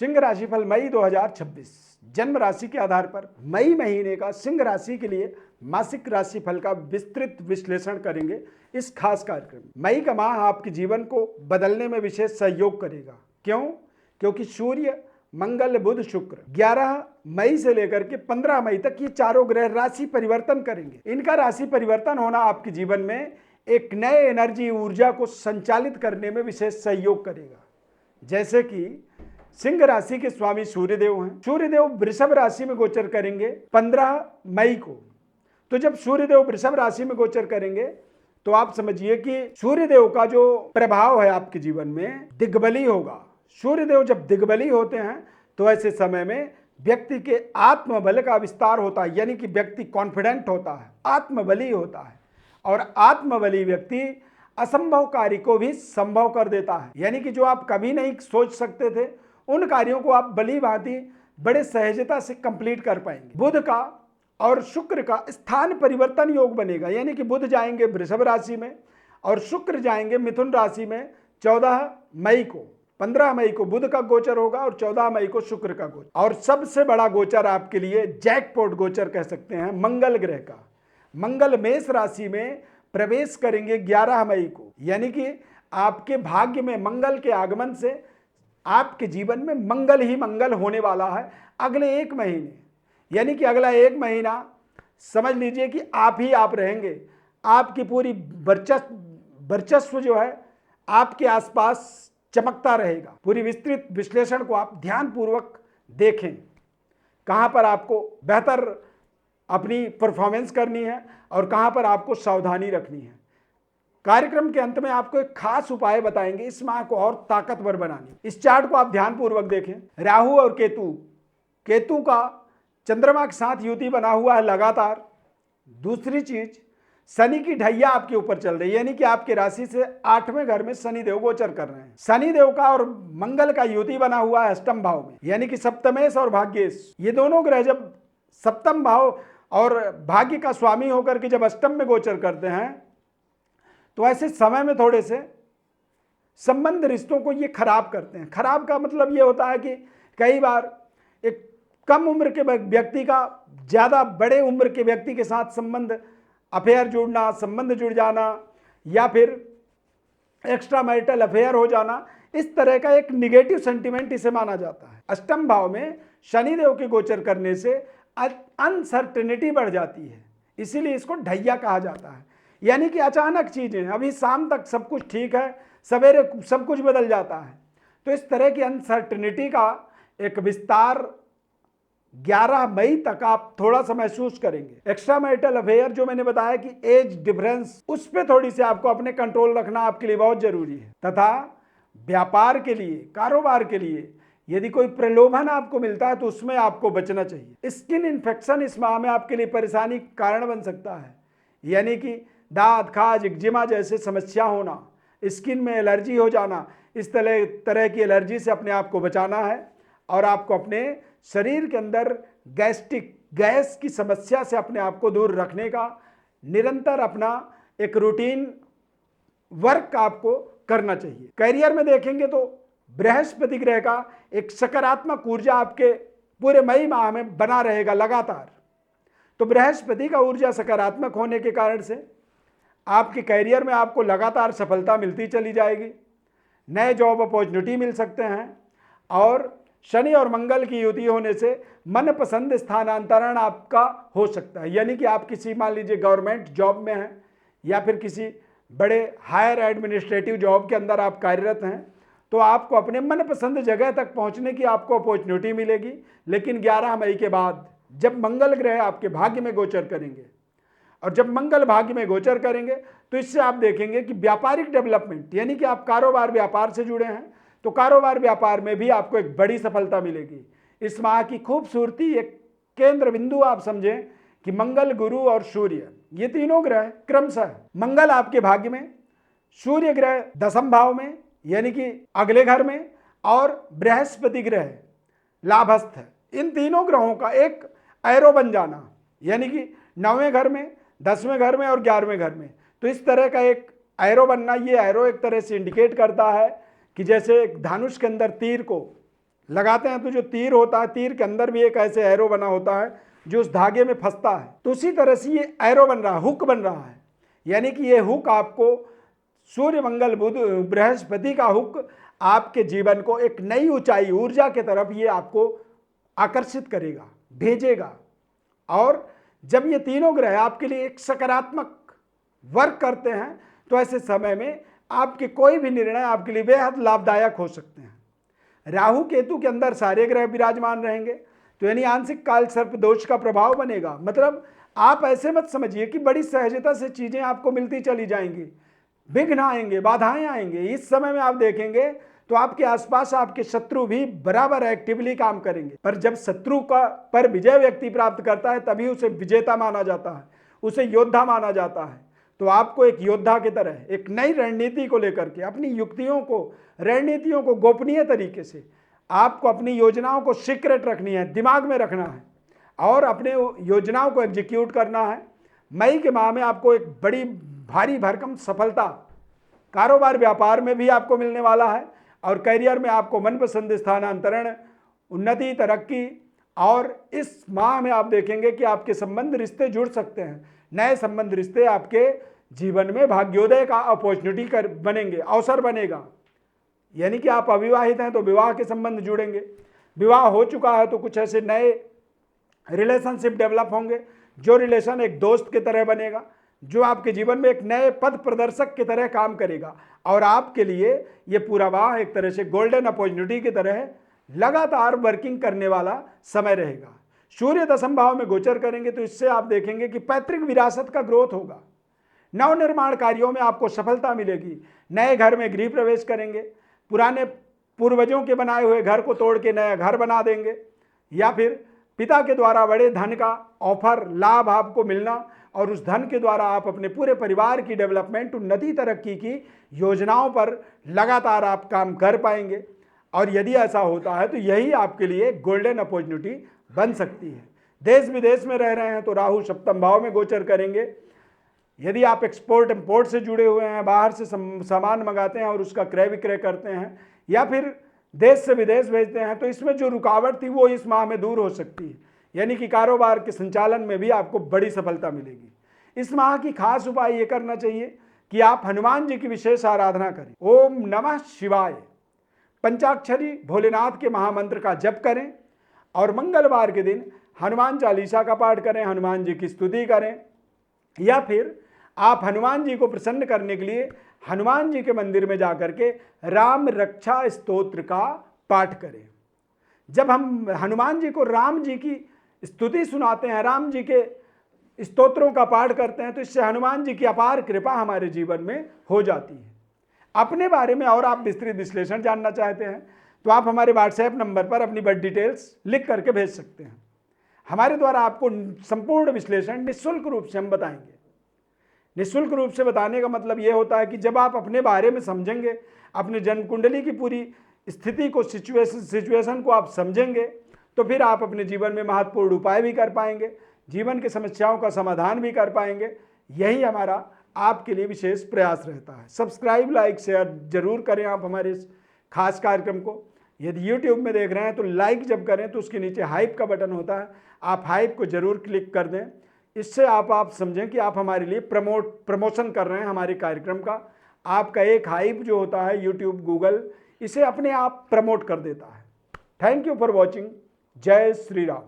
सिंह राशिफल मई 2026 जन्म राशि के आधार पर मई महीने का सिंह राशि के लिए मासिक राशिफल का विस्तृत विश्लेषण करेंगे इस खास कार्यक्रम में। मई का माह आपके जीवन को बदलने में विशेष सहयोग करेगा। क्यों? क्योंकि सूर्य, मंगल, बुध, शुक्र 11 मई से लेकर के 15 मई तक ये चारों ग्रह राशि परिवर्तन करेंगे। इनका राशि परिवर्तन होना आपके जीवन में एक नए एनर्जी, ऊर्जा को संचालित करने में विशेष सहयोग करेगा। जैसे कि सिंह राशि के स्वामी सूर्यदेव हैं। सूर्यदेव वृषभ राशि में गोचर करेंगे 15 मई को। तो जब सूर्यदेव वृषभ राशि में गोचर करेंगे तो आप समझिए कि सूर्यदेव का जो प्रभाव है आपके जीवन में दिग्बली होगा। सूर्यदेव जब दिग्बली होते हैं तो ऐसे समय में व्यक्ति के आत्मबल का विस्तार होता है, यानी कि व्यक्ति कॉन्फिडेंट होता है, आत्मबली होता है। और आत्मबली व्यक्ति असंभव कार्य को भी संभव कर देता है, यानी कि जो आप कभी नहीं सोच सकते थे उन कार्यों को आप भली भांति बड़े सहजता से कंप्लीट कर पाएंगे। बुध का और शुक्र का स्थान परिवर्तन योग बनेगा, यानी कि बुध जाएंगे वृषभ राशि में और शुक्र जाएंगे मिथुन राशि में 14 मई को। 15 मई को बुध का गोचर होगा और 14 मई को शुक्र का गोचर। और सबसे बड़ा गोचर आपके लिए जैकपॉट गोचर कह सकते हैं मंगल ग्रह का। मंगल मेष राशि में प्रवेश करेंगे 11 मई को, यानी कि आपके भाग्य में मंगल के आगमन से आपके जीवन में मंगल ही मंगल होने वाला है अगले एक महीने। यानी कि अगला एक महीना समझ लीजिए कि आप ही आप रहेंगे। आपकी पूरी वर्चस्व जो है आपके आसपास चमकता रहेगा। पूरी विस्तृत विश्लेषण को आप ध्यानपूर्वक देखें, कहाँ पर आपको बेहतर अपनी परफॉर्मेंस करनी है और कहाँ पर आपको सावधानी रखनी है। कार्यक्रम के अंत में आपको एक खास उपाय बताएंगे इस माह को और ताकतवर बनाने। इस चार्ट को आप ध्यानपूर्वक देखें। राहु और केतु का चंद्रमा के साथ युति बना हुआ है लगातार। दूसरी चीज, शनि की ढैया आपके ऊपर चल रही है, यानी कि आपके राशि से 8वें घर में शनिदेव गोचर कर रहे हैं। शनिदेव का और मंगल का युति बना हुआ है अष्टम भाव में, यानी कि सप्तमेश और भाग्येश। ये दोनों ग्रह जब सप्तम भाव और भाग्य का स्वामी होकर के जब अष्टम में गोचर करते हैं तो ऐसे समय में थोड़े से संबंध, रिश्तों को ये खराब करते हैं। खराब का मतलब ये होता है कि कई बार एक कम उम्र के व्यक्ति का ज़्यादा बड़े उम्र के व्यक्ति के साथ संबंध, अफेयर जुड़ना, संबंध जुड़ जाना या फिर एक्स्ट्रा मैरिटल अफेयर हो जाना, इस तरह का एक निगेटिव सेंटिमेंट इसे माना जाता है। अष्टम भाव में शनिदेव के गोचर करने से अनसर्टेनिटी बढ़ जाती है, इसीलिए इसको ढैया कहा जाता है। यानी कि अचानक चीजें, अभी शाम तक सब कुछ ठीक है, सवेरे सब कुछ बदल जाता है। तो इस तरह की अनसर्टेनिटी का एक विस्तार 11 मई तक आप थोड़ा सा महसूस करेंगे। एक्स्ट्रा मैरिटल अफेयर जो मैंने बताया कि एज डिफरेंस, उस पर थोड़ी सी आपको अपने कंट्रोल रखना आपके लिए बहुत जरूरी है। तथा व्यापार के लिए, कारोबार के लिए यदि कोई प्रलोभन आपको मिलता है तो उसमें आपको बचना चाहिए। स्किन इन्फेक्शन इस माह में आपके लिए परेशानी कारण बन सकता है, यानी कि दांत, खाज, एक्जिमा जैसे समस्या होना, स्किन में एलर्जी हो जाना, इस तरह की एलर्जी से अपने आप को बचाना है। और आपको अपने शरीर के अंदर गैस की समस्या से अपने आप को दूर रखने का निरंतर अपना एक रूटीन वर्क आपको करना चाहिए। करियर में देखेंगे तो बृहस्पति ग्रह का एक सकारात्मक ऊर्जा आपके पूरे मई माह में बना रहेगा लगातार। तो बृहस्पति का ऊर्जा सकारात्मक होने के कारण से आपके करियर में आपको लगातार सफलता मिलती चली जाएगी। नए जॉब अपॉर्चुनिटी मिल सकते हैं। और शनि और मंगल की युति होने से मनपसंद स्थानांतरण आपका हो सकता है, यानी कि आप किसी, मान लीजिए गवर्नमेंट जॉब में हैं या फिर किसी बड़े हायर एडमिनिस्ट्रेटिव जॉब के अंदर आप कार्यरत हैं, तो आपको अपने मनपसंद जगह तक पहुंचने की आपको अपॉर्चुनिटी मिलेगी। लेकिन 11 मई के बाद जब मंगल ग्रह आपके भाग्य में गोचर करेंगे, और जब मंगल भाग्य में गोचर करेंगे तो इससे आप देखेंगे कि व्यापारिक डेवलपमेंट, यानी कि आप कारोबार व्यापार से जुड़े हैं तो कारोबार व्यापार में भी आपको एक बड़ी सफलता मिलेगी। इस माह की खूबसूरती, एक केंद्र बिंदु आप समझें कि मंगल, गुरु और सूर्य, ये तीनों ग्रह क्रमशः, मंगल आपके भाग्य में, सूर्य ग्रह 10वें भाव में यानी कि अगले घर में, और बृहस्पति ग्रह लाभस्थ है। इन तीनों ग्रहों का एक एरो बन जाना, यानी कि 9वें घर में, 10वें घर में और 11वें घर में। तो इस तरह का एक एरो बनना, ये एरो एक तरह से इंडिकेट करता है कि जैसे एक धनुष के अंदर तीर को लगाते हैं तो जो तीर होता है, तीर के अंदर भी एक ऐसे एरो बना होता है जो उस धागे में फंसता है। तो उसी तरह से ये एरो बन रहा है, हुक बन रहा है, यानी कि ये हुक आपको सूर्य मंगल बुध बृहस्पति का हुक आपके जीवन को एक नई ऊंचाई ऊर्जा की तरफ ये आपको आकर्षित करेगा, भेजेगा। और जब ये तीनों ग्रह आपके लिए एक सकारात्मक वर्क करते हैं तो ऐसे समय में आपके कोई भी निर्णय आपके लिए बेहद लाभदायक हो सकते हैं। राहु केतु के अंदर सारे ग्रह विराजमान रहेंगे तो यानी आंशिक काल सर्प दोष का प्रभाव बनेगा। मतलब आप ऐसे मत समझिए कि बड़ी सहजता से चीजें आपको मिलती चली जाएंगी, विघ्न आएंगे, बाधाएं आएंगे। इस समय में आप देखेंगे तो आपके आसपास आपके शत्रु भी बराबर एक्टिवली काम करेंगे, पर जब शत्रु का पर विजय व्यक्ति प्राप्त करता है तभी उसे विजेता माना जाता है, उसे योद्धा माना जाता है। तो आपको एक योद्धा की तरह एक नई रणनीति को लेकर के अपनी युक्तियों को, रणनीतियों को गोपनीय तरीके से आपको अपनी योजनाओं को सीक्रेट रखनी है, दिमाग में रखना है और अपने योजनाओं को एग्जीक्यूट करना है। मई के माह में आपको एक बड़ी भारी भरकम सफलता कारोबार व्यापार में भी आपको मिलने वाला है और करियर में आपको मनपसंद स्थानांतरण, उन्नति, तरक्की। और इस माह में आप देखेंगे कि आपके संबंध रिश्ते जुड़ सकते हैं, नए संबंध रिश्ते आपके जीवन में भाग्योदय का अपॉर्चुनिटी कर बनेंगे, अवसर बनेगा। यानी कि आप अविवाहित हैं तो विवाह के संबंध जुड़ेंगे, विवाह हो चुका है तो कुछ ऐसे नए रिलेशनशिप डेवलप होंगे, जो रिलेशन एक दोस्त की तरह बनेगा, जो आपके जीवन में एक नए पद प्रदर्शक की तरह काम करेगा और आपके लिए ये पूरा माह एक तरह से गोल्डन अपॉर्चुनिटी की तरह लगातार वर्किंग करने वाला समय रहेगा। सूर्य दशम भाव में गोचर करेंगे तो इससे आप देखेंगे कि पैतृक विरासत का ग्रोथ होगा, नवनिर्माण कार्यों में आपको सफलता मिलेगी, नए घर में गृह प्रवेश करेंगे, पुराने पूर्वजों के बनाए हुए घर को तोड़ के नया घर बना देंगे, या फिर पिता के द्वारा बड़े धन का ऑफर, लाभ आपको मिलना और उस धन के द्वारा आप अपने पूरे परिवार की डेवलपमेंट, उन्नति, तरक्की की योजनाओं पर लगातार आप काम कर पाएंगे। और यदि ऐसा होता है तो यही आपके लिए गोल्डन अपॉर्चुनिटी बन सकती है। देश विदेश में रह रहे हैं तो राहु सप्तम भाव में गोचर करेंगे। यदि आप एक्सपोर्ट इंपोर्ट से जुड़े हुए हैं, बाहर से सामान मंगाते हैं और उसका क्रय विक्रय करते हैं, या फिर देश से विदेश भेजते हैं, तो इसमें जो रुकावट थी वो इस माह में दूर हो सकती है। यानी कि कारोबार के संचालन में भी आपको बड़ी सफलता मिलेगी। इस माह की खास उपाय ये करना चाहिए कि आप हनुमान जी की विशेष आराधना करें। ओम नमः शिवाय पंचाक्षरी भोलेनाथ के महामंत्र का जप करें और मंगलवार के दिन हनुमान चालीसा का पाठ करें, हनुमान जी की स्तुति करें, या फिर आप हनुमान जी को प्रसन्न करने के लिए हनुमान जी के मंदिर में जाकर के राम रक्षा स्तोत्र का पाठ करें। जब हम हनुमान जी को राम जी की स्तुति सुनाते हैं, राम जी के स्तोत्रों का पाठ करते हैं, तो इससे हनुमान जी की अपार कृपा हमारे जीवन में हो जाती है। अपने बारे में और आप विस्तृत विश्लेषण जानना चाहते हैं तो आप हमारे व्हाट्सएप नंबर पर अपनी बर्थ डिटेल्स लिख करके भेज सकते हैं। हमारे द्वारा आपको संपूर्ण विश्लेषण निःशुल्क रूप से हम बताएंगे। निःशुल्क रूप से बताने का मतलब ये होता है कि जब आप अपने बारे में समझेंगे, अपने जन्म कुंडली की पूरी स्थिति को, सिचुएशन को आप समझेंगे, तो फिर आप अपने जीवन में महत्वपूर्ण उपाय भी कर पाएंगे, जीवन की समस्याओं का समाधान भी कर पाएंगे। यही हमारा आपके लिए विशेष प्रयास रहता है। सब्सक्राइब, लाइक, शेयर जरूर करें आप हमारे इस खास कार्यक्रम को। यदि YouTube में देख रहे हैं तो लाइक जब करें तो उसके नीचे हाइप का बटन होता है, आप हाइप को जरूर क्लिक कर दें। इससे आप समझें कि आप हमारे लिए प्रमोशन कर रहे हैं हमारे कार्यक्रम का। आपका एक हाइप जो होता है YouTube, गूगल इसे अपने आप प्रमोट कर देता है। Thank you for watching. जय श्री राम।